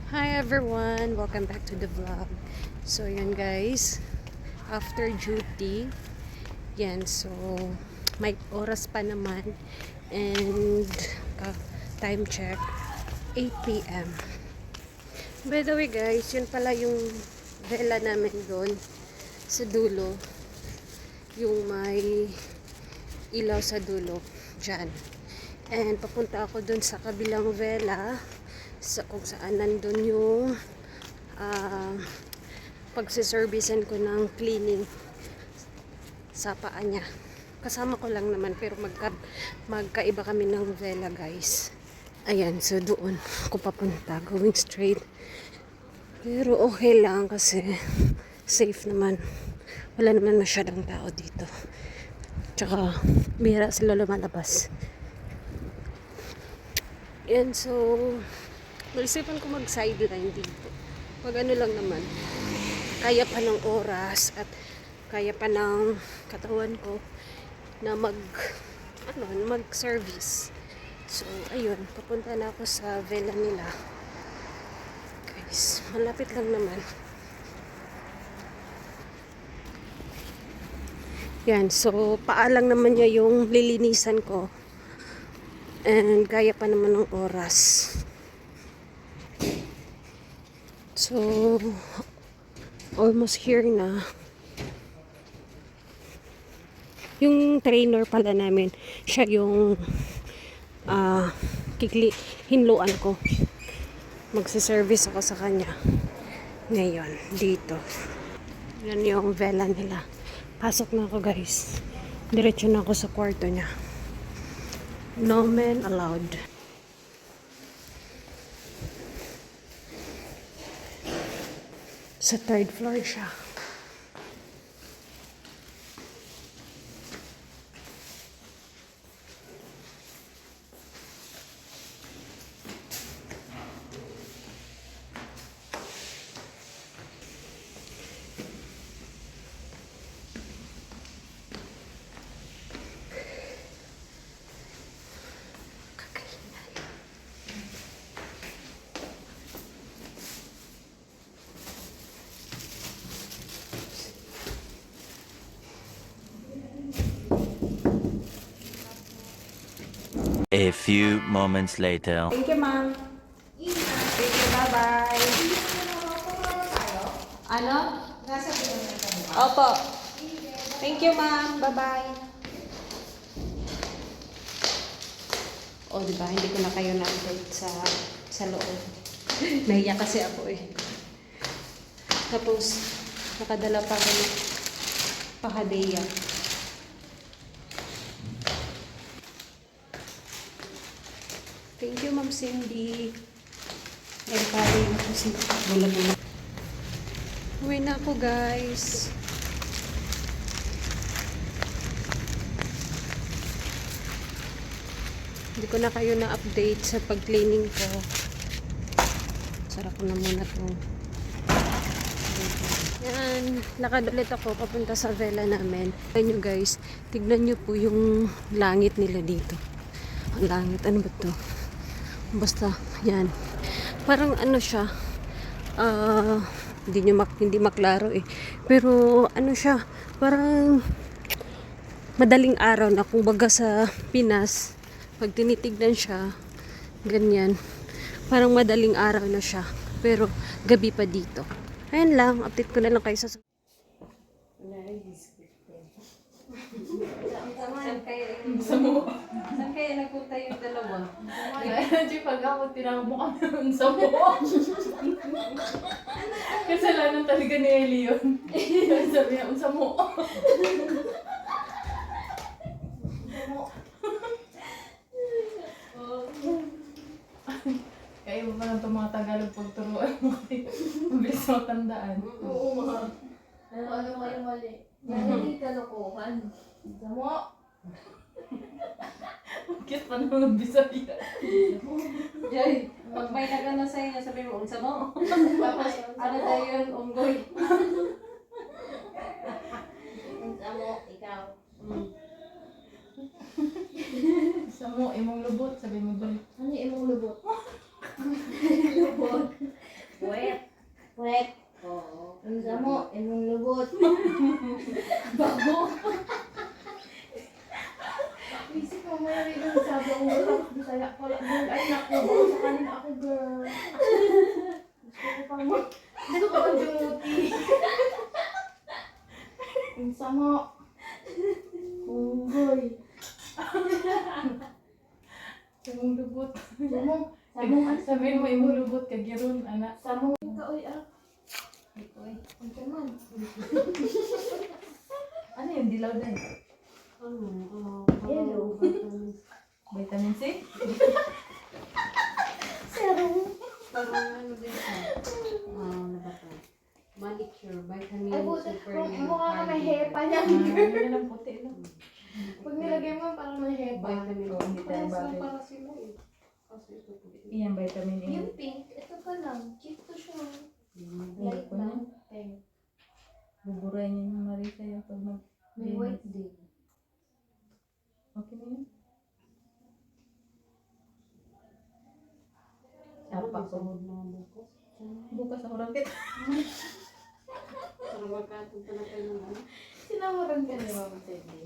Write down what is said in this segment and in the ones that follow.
Hi everyone! Welcome back to the vlog. So yan guys, after duty, yan, so may oras pa naman and time check 8 p.m. By the way guys, yun pala yung vela namin doon sa dulo, yung may ilaw sa dulo dyan. And papunta ako doon sa kabilang vela kung saan nandun yung pagsiservicean ko ng cleaning sa paa niya. Kasama ko lang naman pero magkaiba kami ng vela guys. Ayan, so doon ako papunta, going straight. Pero okay lang kasi safe naman. Wala naman masyadong tao dito. Tsaka bihira sila lumalabas. Yan, so naisipan ko mag-sideline dito. Pag ano lang naman, kaya pa ng oras at kaya pa ng katawan ko na mag-service. So, ayun, papunta na ako sa vela nila. Guys, malapit lang naman. Yan, so paalang naman niya yung lilinisan ko. And kaya pa naman ng oras. So, almost here na. Yung trainer pala namin, siya yung hinluan ko. Magsiservice ako sa kanya. Ngayon, dito. Yan yung vela nila. Pasok na ako guys. Diretso na ako sa kwarto niya. No men allowed. Sa third floor siya. A few moments later. Thank you, ma'am. Thank you, bye-bye. Ano? Opo. Thank you, ma'am. Bye-bye. O, diba? Hindi ko na kayo na-update sa loob. Nahiya kasi ako eh. Tapos, nakadala pa ako ng pahadeya. Thank you, Ma'am Cindy. Ay, pari na po si Bula-Bula. Uwi na ako, guys. Hindi ko na kayo na-update sa pag-cleaning ko. Sarap ko na muna to. Yan. Lakad ulit ako papunta sa vela namin. Tignan nyo, guys. Tignan nyo po yung langit nila dito. Ang langit. Ano ba to? Basta, yan. Parang ano siya, hindi maklaro eh. Pero, ano siya, parang madaling araw na kung baga sa Pinas, pag tinitignan siya, ganyan. Parang madaling araw na siya. Pero, gabi pa dito. Ayan lang, update ko na lang kayo sa... Saan kaya nagpunta yung dalawa? Di pag ako tinawag mo kami sa mo. Kasalanan talaga ni Eli yun. Sabi niya, unsa mo. Kaya mo pa lang itong mga Tagalog pagturuan mo kayo. Mabilis mo tandaan. Oo, mga. Ano kayo mali? Yan hindi kalokohan. Unsa mo. Bakit pa naman Bisaya? Jay, pag may nagano sa inyo, sabi mo, unsa mo? Tapos, ano tayo yun, unggoy. Unsa mo, ikaw. Unsa mo, imong lubot. Sabi mo ba? Ano yung imong lubot? Lubot. mo. Gusto ko ang jumuti. Ang sama. Unggoy. Samong lubot. Sabihin mo imong lubot ka giron anak. Samong ka, uy, ah. Uy, ang man. Ano yung dilaw din? Yellow. Vitamin C? Serum. Parang ano din siya. Ano ba to? Manicure, vitamin, Ay, buti. super Mukha ka may hepa niya. Yun lang puti lang. Pag nilagay mo, parang may hepa. Vitamin. Oo, hindi tayo Parehas lang bagay. para sila eh. Kaso ito po. Iyan, vitamin A. Yung pink, ito pa lang. Cute to siya. Hmm. Light ko na. lang. Pink. Buburay niya yung Marisa yung pag mag... May white din. Okay na yun? Ano Tapa ba ko. sunod na bukas? Bukas ako rin kita. Parang magkatong pa na tayo ng ano. Sinawaran ka ni Mama Cindy.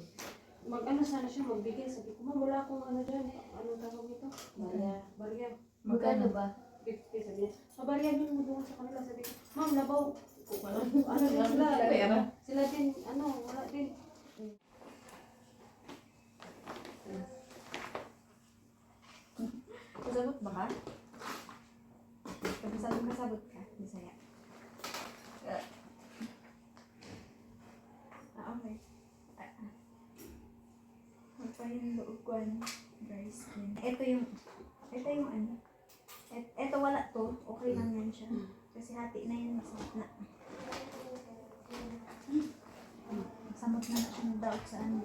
Mag-ano sana siya, magbigay. Sabi ko, ma'am, wala akong ano dyan. Anong tawag ito? Barya. Barya. Magkano ba? 50 sabi niya. Mabaryahin mo doon sa kanila. Sabi ko, ma'am, labaw. Ano din Wala sila? pera. Sila din, ano, wala din. Kasabot ba ka? Kasabot ka? Bisaya. Okay. Magpahin loob ko dry skin. Ito yung ano. Ito wala to. Okay lang yan siya. Kasi hati na yan. Masarap na. Samot na siya nadaot sa ano.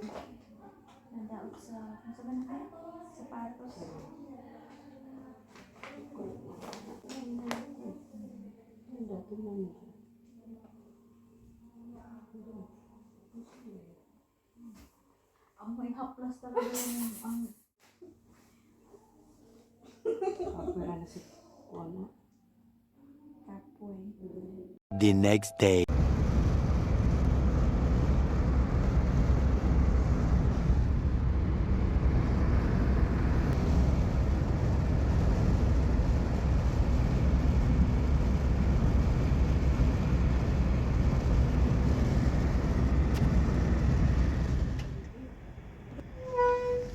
Nadaot sa, kung saan ba na kaya? Sapatos. Ang dati lang. Ang may haplas talaga yung ang Wala na si ano. kapoy. The next day.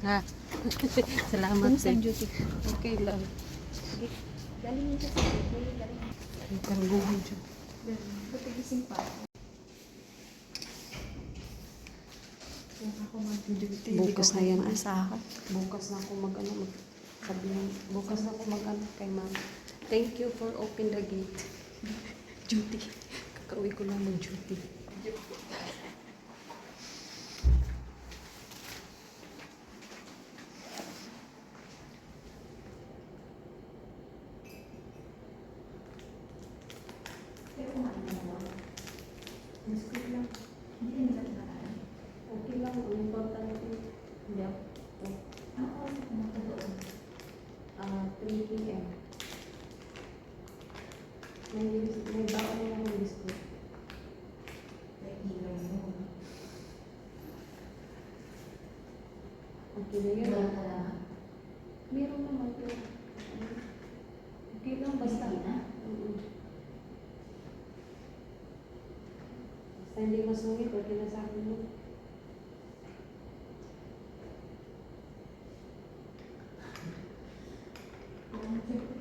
Ha. Salamat Kumusta ang sir. duty? Okay lang. Galing niya sa sakit. Galing. Ang karguhan siya. Buti gising pa. Kung ako mag-duty. Bukas na yan asahan. Bukas na ako mag-ano. Sabihin, bukas na ako mag-ano kay ma'am. Thank you for open the gate. Duty. Kakauwi ko lang mag-duty. Okay lang. Ang importante. Hindi ako. 3 p.m. May baka na lang ng biscuit. Okay na yun. Meron naman. Pero, okay lang basta. Basta hindi masungit. Okay na sa akin mo. Thank you.